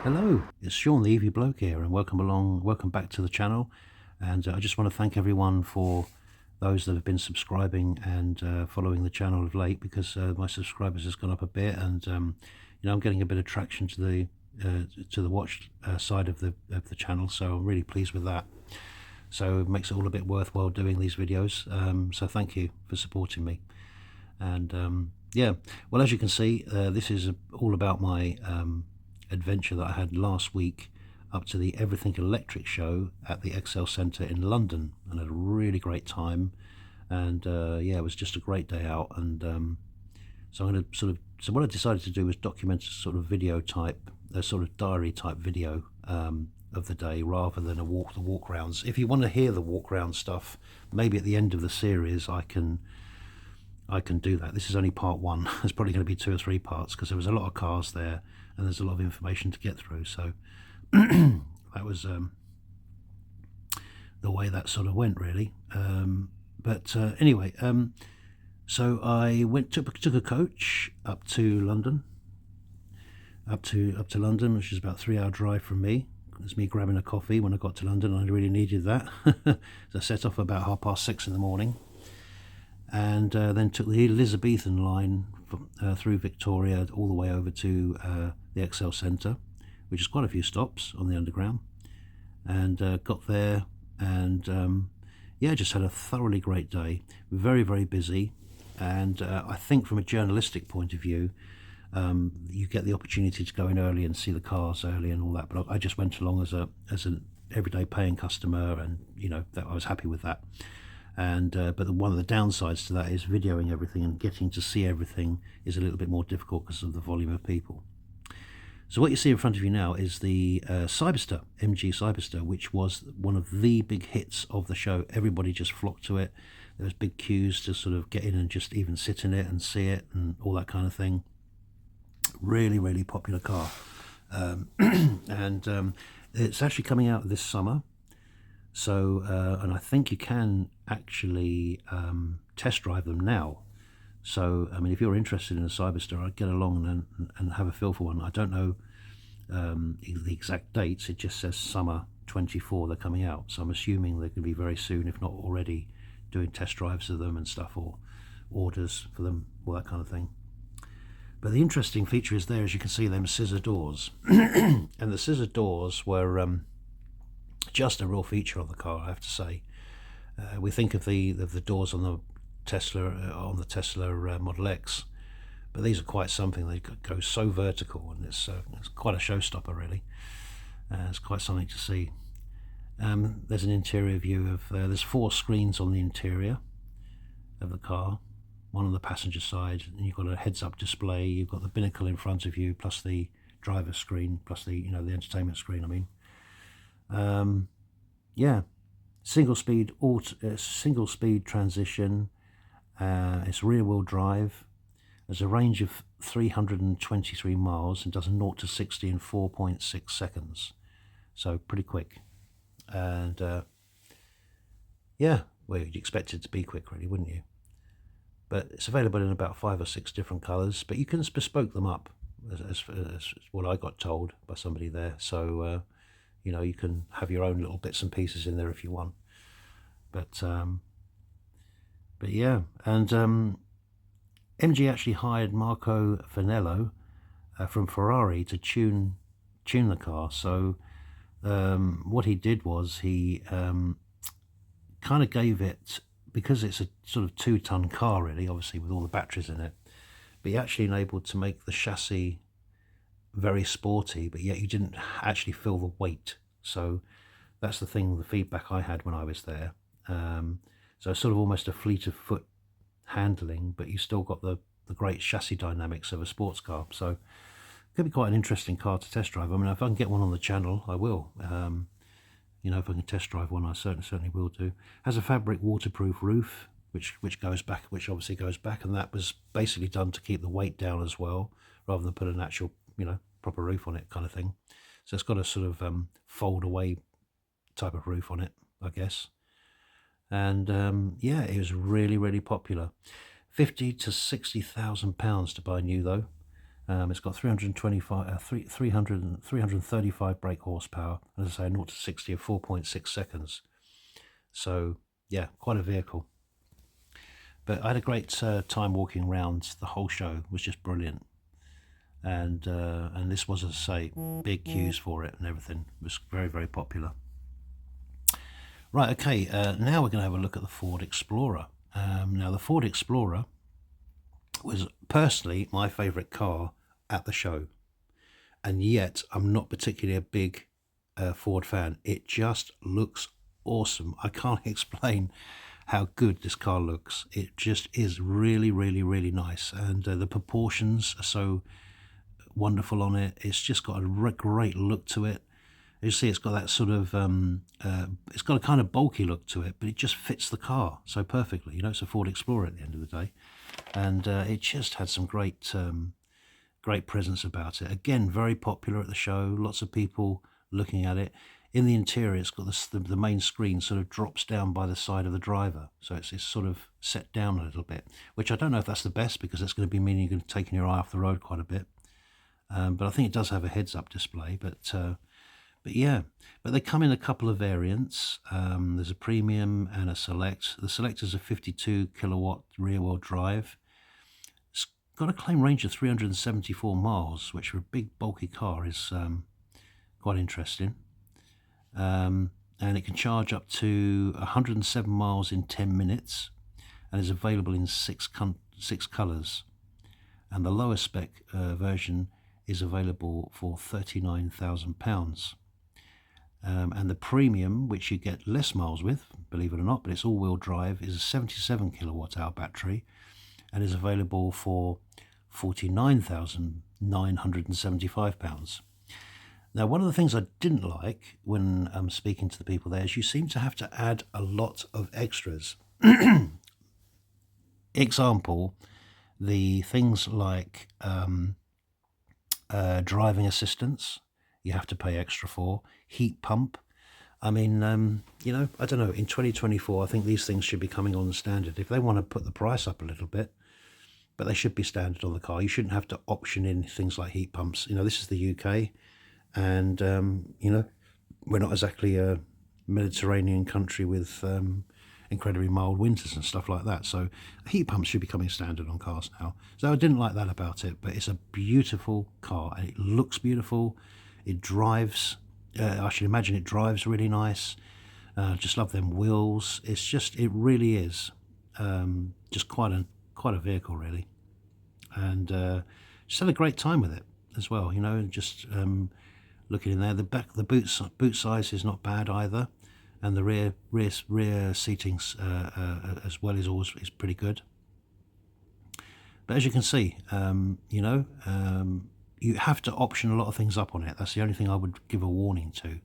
Hello, it's Sean the EV Bloke here, and welcome back to the channel. And I just want to thank everyone for those that have been subscribing and following the channel of late, because my subscribers has gone up a bit, and I'm getting a bit of traction to the watch side of the channel, so I'm really pleased with that. So it makes it all a bit worthwhile doing these videos. So thank you for supporting me. And yeah, well, as you can see, this is all about my adventure that I had last week up to the Everything Electric show at the Excel Centre in London, and had a really great time. And yeah, it was just a great day out. And so I'm going to so what I decided to do was document a sort of video type, a sort of diary type video of the day, rather than the walk rounds. If you want to hear the walk round stuff, maybe at the end of the series I can do that. This is only part one. There's probably going to be 2 or 3 parts, because there was a lot of cars there and there's a lot of information to get through. So that was the way that sort of went, really. But anyway, so I took a coach up to London, which is about a 3-hour drive from me. It's me grabbing a coffee when I got to London. I really needed that. So I set off about 6:30 in the morning, and then took the Elizabethan line through Victoria all the way over to the Excel Centre, which is quite a few stops on the Underground, and got there, and yeah, just had a thoroughly great day. Very, very busy, and I think from a journalistic point of view, you get the opportunity to go in early and see the cars early and all that, but I just went along as an everyday paying customer, and that I was happy with that. And but one of the downsides to that is videoing everything and getting to see everything is a little bit more difficult because of the volume of people. So what you see in front of you now is the Cyberster, MG Cyberster, which was one of the big hits of the show. Everybody just flocked to it. There was big queues to sort of get in and just even sit in it and see it and all that kind of thing. Really, really popular car. And it's actually coming out this summer. So, and I think you can actually test drive them now. So, I mean, if you're interested in a Cyberster, I'd get along and have a feel for one. I don't know the exact dates. It just says summer 24 they're coming out. So I'm assuming they're going to be very soon, if not already, doing test drives of them and stuff, or orders for them, all that kind of thing. But the interesting feature is there, as you can see, them scissor doors. And the scissor doors were just a real feature of the car, I have to say. We think of the doors on the Tesla Model X, but these are quite something. They go so vertical, and it's quite a showstopper, really. It's quite something to see. There's an interior view of there's 4 screens on the interior of the car, one on the passenger side, and you've got a heads-up display. You've got the binnacle in front of you, plus the driver's screen, plus the the entertainment screen. I mean, yeah, single speed transition. It's rear-wheel drive. There's a range of 323 miles and does a 0 to 60 in 4.6 seconds, so pretty quick. And yeah, well, you'd expect it to be quick, really, wouldn't you? But it's available in about 5 or 6 different colours, but you can bespoke them up, as what I got told by somebody there. So you can have your own little bits and pieces in there if you want. But yeah, and MG actually hired Marco Finello from Ferrari to tune the car. So what he did was he kind of gave it, because it's a sort of 2-ton car, really, obviously with all the batteries in it, but he actually enabled to make the chassis very sporty, but yet you didn't actually feel the weight. So that's the thing, the feedback I had when I was there. So sort of almost a fleet of foot handling, but you still got the great chassis dynamics of a sports car. So it could be quite an interesting car to test drive. I mean, if I can get one on the channel, I will. If I can test drive one, I certainly will do. Has a fabric waterproof roof, which obviously goes back, and that was basically done to keep the weight down as well, rather than put an actual proper roof on it, kind of thing. So it's got a sort of fold away type of roof on it, I guess. And yeah, it was really, really popular. £50,000 to £60,000 to buy new, though. It's got 335 brake horsepower, and as I say, 0 to 60 of 4.6 seconds. So yeah, quite a vehicle. But I had a great time walking around. The whole show was just brilliant, and this was, as I say, big queues for it and everything. It was very, very popular. Right, okay, now we're going to have a look at the Ford Explorer. Now, the Ford Explorer was personally my favourite car at the show, and yet I'm not particularly a big Ford fan. It just looks awesome. I can't explain how good this car looks. It just is really, really, really nice, and the proportions are so wonderful on it. It's just got a great look to it. You see, it's got that sort of, it's got a kind of bulky look to it, but it just fits the car so perfectly. You know, it's a Ford Explorer at the end of the day, and it just had some great presence about it. Again, very popular at the show. Lots of people looking at it. In the interior, it's got the main screen sort of drops down by the side of the driver, so it's sort of set down a little bit, which I don't know if that's the best, because that's going to be meaning you're going to be taking your eye off the road quite a bit. But I think it does have a heads-up display. But yeah, but they come in a couple of variants. There's a Premium and a Select. The Select is a 52 kilowatt rear-wheel drive. It's got a claim range of 374 miles, which for a big bulky car is quite interesting. And it can charge up to 107 miles in 10 minutes, and is available in six colours. And the lower spec version is available for £39,000. And the Premium, which you get less miles with, believe it or not, but it's all-wheel drive, is a 77 kilowatt-hour battery, and is available for £49,975. Now, one of the things I didn't like when I'm speaking to the people there is you seem to have to add a lot of extras. Example, the things like driving assistance, you have to pay extra for. Heat pump. I mean, you know, I don't know, in 2024, I think these things should be coming on the standard. If they want to put the price up a little bit, but they should be standard on the car. You shouldn't have to option in things like heat pumps. You know, this is the UK, and, you know, we're not exactly a Mediterranean country with incredibly mild winters and stuff like that. So heat pumps should be coming standard on cars now. So I didn't like that about it, but it's a beautiful car, and it looks beautiful. It drives, I should imagine it drives really nice. Just love them wheels. It's just, it really is just quite a vehicle, really. And just had a great time with it as well. You know, just looking in there, the boot size is not bad either, and the rear seating as well is pretty good. But as you can see, you know, you have to option a lot of things up on it. That's the only thing I would give a warning to.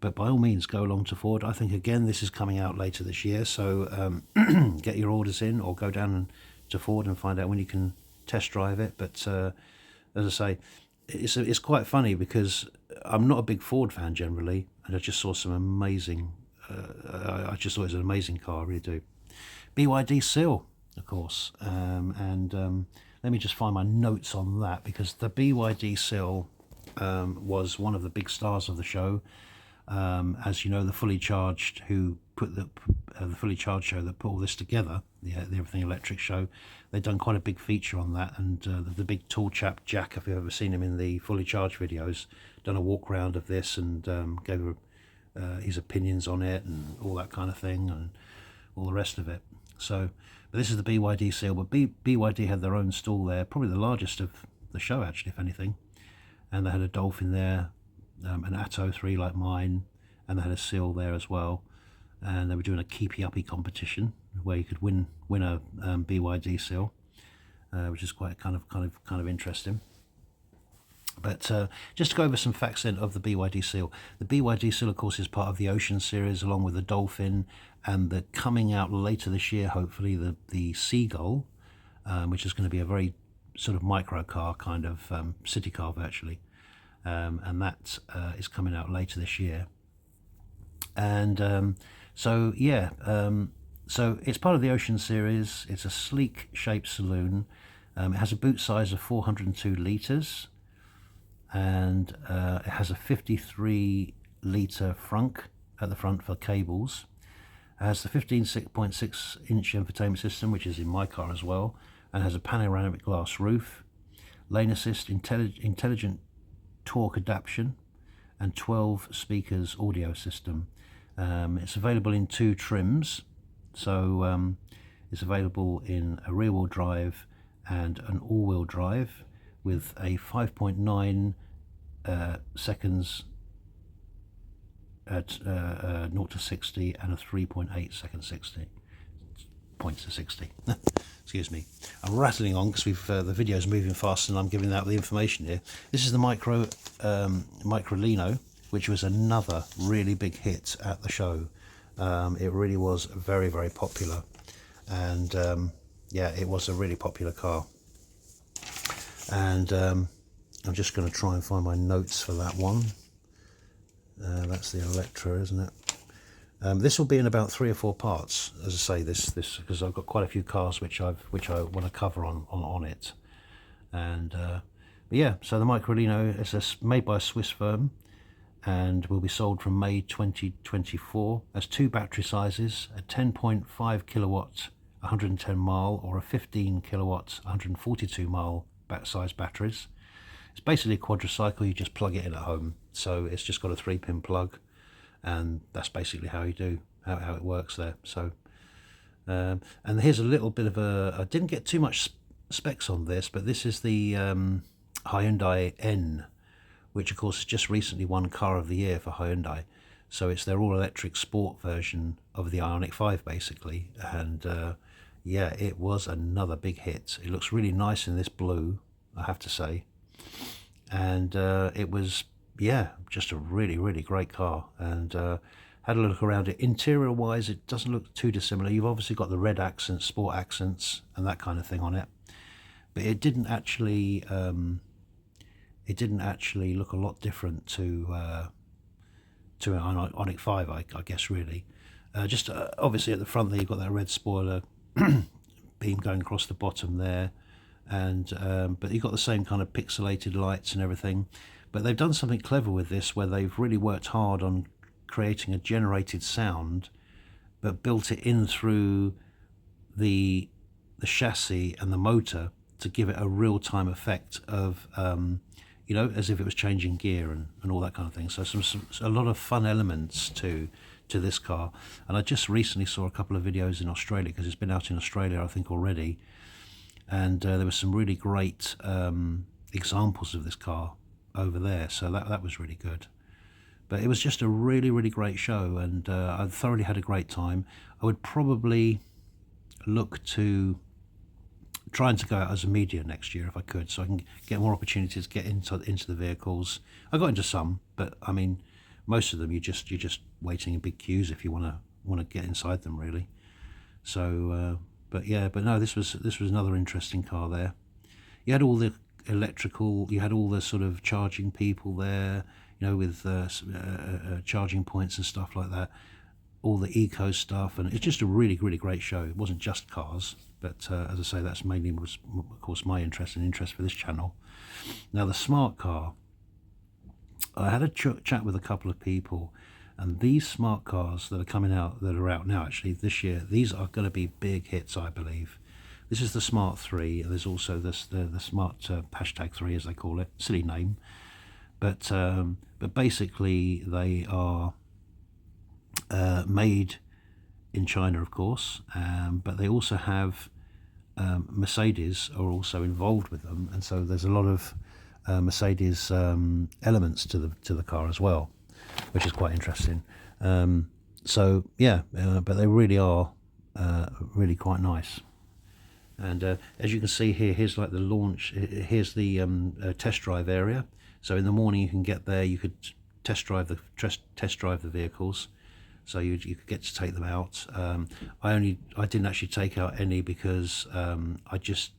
But by all means, go along to Ford. I think, again, this is coming out later this year, so get your orders in, or go down to Ford and find out when you can test drive it. But as I say, it's quite funny, because I'm not a big Ford fan generally, and I just saw some amazing, I just thought it was an amazing car, I really do. BYD Seal, of course, and let me just find my notes on that, because the BYD Seal was one of the big stars of the show. As you know, the Fully Charged, who put the Fully Charged show that put all this together, the Everything Electric show, they've done quite a big feature on that. And the big tall chap Jack, if you've ever seen him in the Fully Charged videos, done a walk round of this and gave his opinions on it and all that kind of thing and all the rest of it. So, but this is the BYD Seal, but BYD had their own stall there, probably the largest of the show actually, if anything. And they had a Dolphin there, an Atto 3 like mine, and they had a Seal there as well. And they were doing a keepy uppy competition where you could win a BYD Seal, which is quite kind of interesting. But just to go over some facts then of the BYD Seal. The BYD Seal, of course, is part of the Ocean series, along with the Dolphin, and the coming out later this year, hopefully, the Seagull, which is going to be a very sort of micro car, kind of city car virtually, and that is coming out later this year. And so yeah, so it's part of the Ocean series. It's a sleek shaped saloon. It has a boot size of 402 litres, and it has a 53 litre frunk at the front for cables. It has the 15.6 inch infotainment system, which is in my car as well, and has a panoramic glass roof, lane assist, intelligent torque adaptation, and 12 speakers audio system. It's available in 2 trims, so it's available in a rear-wheel drive and an all-wheel drive with a 5.9 seconds at 0 to 60 and a 3.8 second 60 points to 60. Excuse me, I'm rattling on because the video's moving fast and I'm giving out the information here. This is the Microlino, which was another really big hit at the show. It really was very, very popular, and yeah, it was a really popular car. And I'm just going to try and find my notes for that one. That's the Electra, isn't it? This will be in about 3 or 4 parts, as I say. This because I've got quite a few cars which I want to cover on it. And but yeah, so the Microlino is made by a Swiss firm and will be sold from May 2024. Has 2 battery sizes: a 10.5 kilowatt 110 mile or a 15 kilowatt 142 mile size batteries. It's basically a quadricycle. You just plug it in at home, so it's just got a 3-pin plug, and that's basically how it works there. So and here's a little bit of I didn't get too much specs on this, but this is the Hyundai N, which of course has just recently won Car of the Year for Hyundai. So it's their all-electric sport version of the Ioniq 5 basically, and yeah, it was another big hit. It looks really nice in this blue, I have to say. And it was, yeah, just a really, really great car. And had a look around it. Interior wise, it doesn't look too dissimilar. You've obviously got the red accents, sport accents, and that kind of thing on it. But it didn't actually look a lot different to an Ioniq 5, I guess, really. Just obviously at the front there, you've got that red spoiler beam going across the bottom there. And but you've got the same kind of pixelated lights and everything. But they've done something clever with this, where they've really worked hard on creating a generated sound, but built it in through the chassis and the motor to give it a real-time effect of you know, as if it was changing gear and all that kind of thing. So a lot of fun elements to this car. And I just recently saw a couple of videos in Australia, because it's been out in Australia I think already, and there were some really great examples of this car over there, so that was really good. But it was just a really, really great show, and I thoroughly had a great time. I would probably look to trying to go out as a media next year if I could, so I can get more opportunities to get into the vehicles. I got into some, but I mean, most of them you're just waiting in big queues if you want to get inside them, really. So but yeah, but no, this was another interesting car there. You had all the electrical, you had all the sort of charging people there, you know, with charging points and stuff like that, all the eco stuff, and it's just a really, really great show. It wasn't just cars, but as I say, that's mainly was, of course, my interest and interest for this channel. Now, the smart car, I had a chat with a couple of people, and these smart cars that are coming out, that are out now actually this year, these are going to be big hits, I believe. This is the Smart 3. There's also this the Smart hashtag 3, as they call it. Silly name, but basically they are made in China, of course, but they also have Mercedes are also involved with them, and so there's a lot of Mercedes elements to the car as well, which is quite interesting. So yeah, but they really are really quite nice. And as you can see here, here's like the launch, here's the test drive area. So in the morning you can get there, you could test drive the vehicles, so you could get to take them out. I didn't actually take out any because I just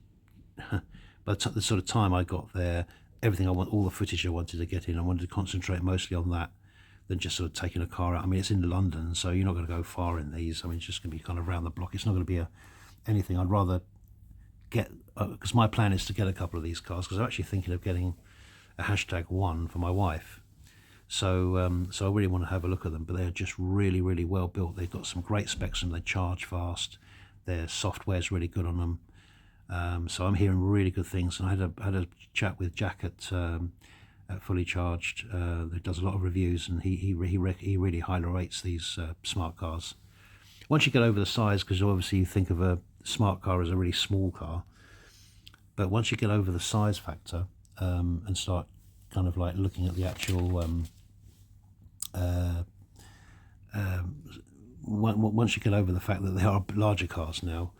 by the sort of time I got there, everything all the footage I wanted to get in, I wanted to concentrate mostly on that than just sort of taking a car out. I mean, it's in London, so you're not going to go far in these. I mean, it's just going to be kind of around the block. It's not going to be anything. I'd rather get, because my plan is to get a couple of these cars, because I'm actually thinking of getting a #1 for my wife. So so I really want to have a look at them, but they're just really, really well built. They've got some great specs and they charge fast. Their software's really good on them. So I'm hearing really good things. And I had a chat with Jack at Fully Charged, that does a lot of reviews, and he really highly rates these smart cars. Once you get over the size, because obviously you think of a smart car as a really small car, but once you get over the size factor and start kind of like looking at the actual once you get over the fact that they are larger cars now,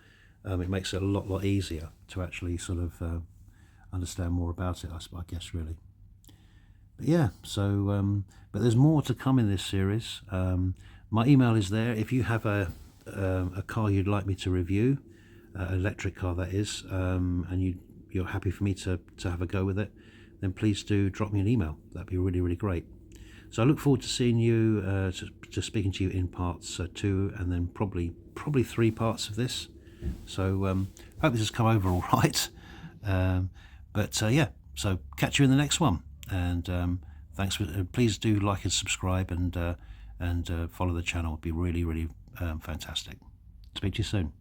it makes it a lot easier to actually sort of understand more about it, I guess, really. But yeah, so but there's more to come in this series. My email is there. If you have a car you'd like me to review, an electric car that is, and you're happy for me to have a go with it, then please do drop me an email. That'd be really, really great. So I look forward to seeing you, to speaking to you in parts 2, and then probably 3 parts of this. So hope this has come over all right. But yeah, so catch you in the next one. And thanks for. Please do like and subscribe, and follow the channel. It'd be really, really fantastic. Speak to you soon.